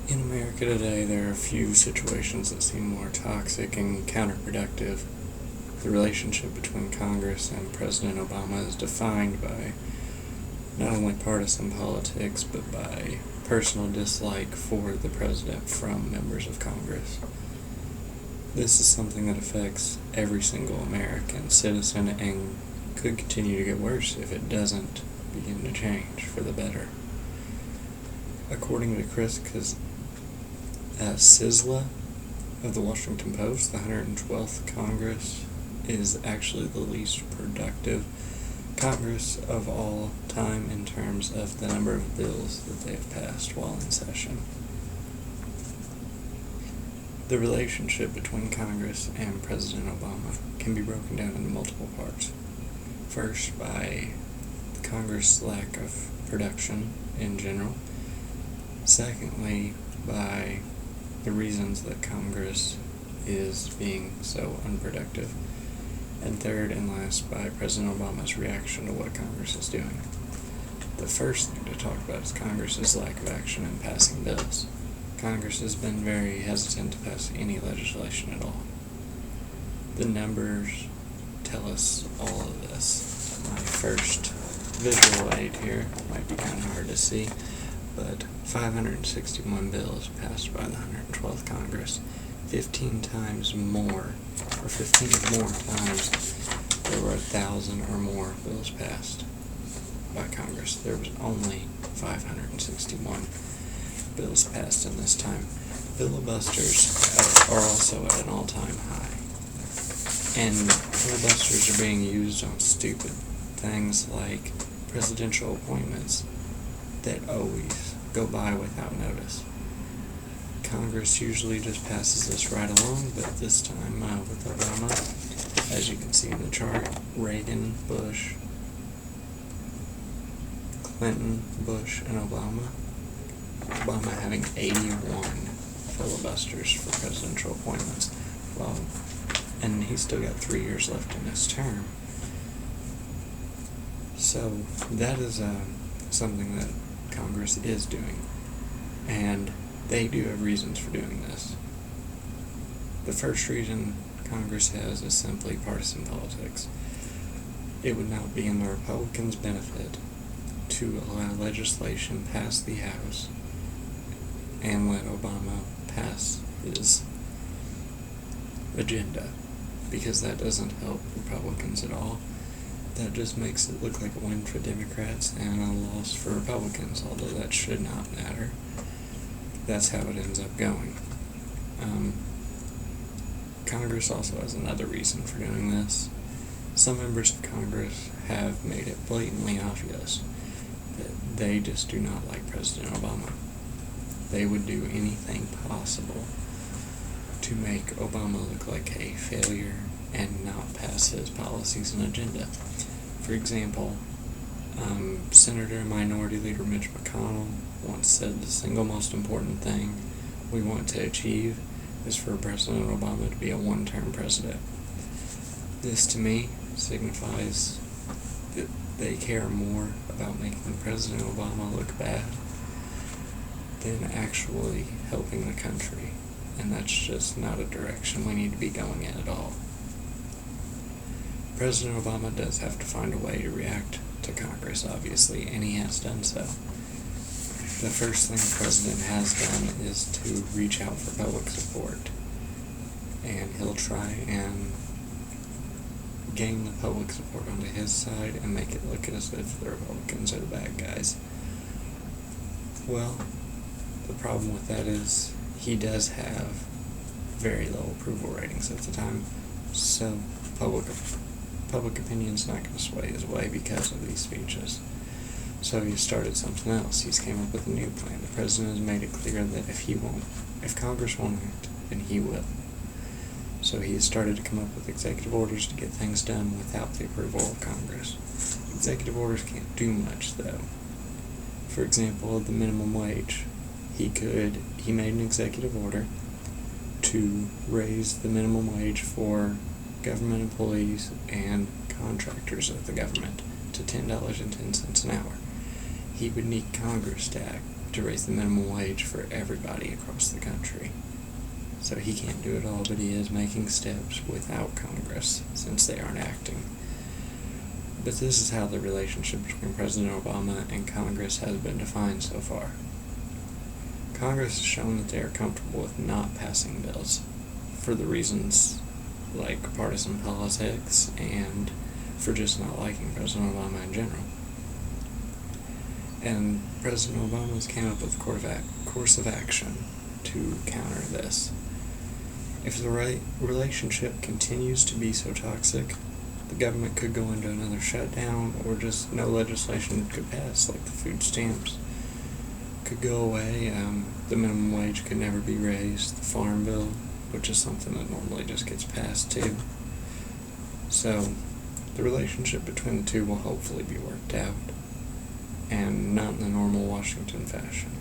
In America today, there are a few situations that seem more toxic and counterproductive. The relationship between Congress and President Obama is defined by not only partisan politics, but by personal dislike for the president from members of Congress. This is something that affects every single American citizen and could continue to get worse if it doesn't begin to change for the better. According to Chris Cissna of the Washington Post, the 112th Congress is actually the least productive Congress of all time in terms of the number of bills that they have passed while in session. The relationship between Congress and President Obama can be broken down into multiple parts. First, by the Congress' lack of production in general. Secondly, by the reasons that Congress is being so unproductive. And third and last, by President Obama's reaction to what Congress is doing. The first thing to talk about is Congress's lack of action in passing bills. Congress has been very hesitant to pass any legislation at all. The numbers tell us all of this. My first visual aid here might be kind of hard to see, but 561 bills passed by the 112th Congress, 15 times more, or 15 more times there were 1,000 or more bills passed by Congress. There was only 561 bills passed in this time. Filibusters are also at an all-time high. And filibusters are being used on stupid things like presidential appointments that always go by without notice. Congress usually just passes this right along, but this time with Obama, as you can see in the chart, Reagan, Bush, Clinton, Bush, and Obama having 81 filibusters for presidential appointments. Well, and he's still got 3 years left in his term. So that is something that Congress is doing, and they do have reasons for doing this. The first reason Congress has is simply partisan politics. It would not be in the Republicans' benefit to allow legislation pass the House and let Obama pass his agenda, because that doesn't help Republicans at all. That just makes it look like a win for Democrats and a loss for Republicans, although that should not matter. That's how it ends up going. Congress also has another reason for doing this. Some members of Congress have made it blatantly obvious that they just do not like President Obama. They would do anything possible to make Obama look like a failure and not pass his policies and agenda. For example, Senator and Minority Leader Mitch McConnell once said the single most important thing we want to achieve is for President Obama to be a one-term president. This, to me, signifies that they care more about making President Obama look bad than actually helping the country, and that's just not a direction we need to be going in at all. President Obama does have to find a way to react to Congress, obviously, and he has done so. The first thing the president has done is to reach out for public support, and he'll try and gain the public support onto his side and make it look as if the Republicans are the bad guys. Well, the problem with that is he does have very low approval ratings at the time, so public opinion's not going to sway his way because of these speeches. So he started something else. He's came up with a new plan. The president has made it clear that if Congress won't act, then he will. So he has started to come up with executive orders to get things done without the approval of Congress. Executive orders can't do much, though. For example, the minimum wage. He made an executive order to raise the minimum wage for government employees and contractors of the government to $10.10 an hour. He would need Congress to act to raise the minimum wage for everybody across the country. So he can't do it all, but he is making steps without Congress, since they aren't acting. But this is how the relationship between President Obama and Congress has been defined so far. Congress has shown that they are comfortable with not passing bills for the reasons like partisan politics and for just not liking President Obama in general. And President Obama has came up with a course of action to counter this. If the relationship continues to be so toxic, the government could go into another shutdown, or just no legislation could pass, like the food stamps could go away, the minimum wage could never be raised, the farm bill, which is something that normally just gets passed too. So, the relationship between the two will hopefully be worked out, and not in the normal Washington fashion.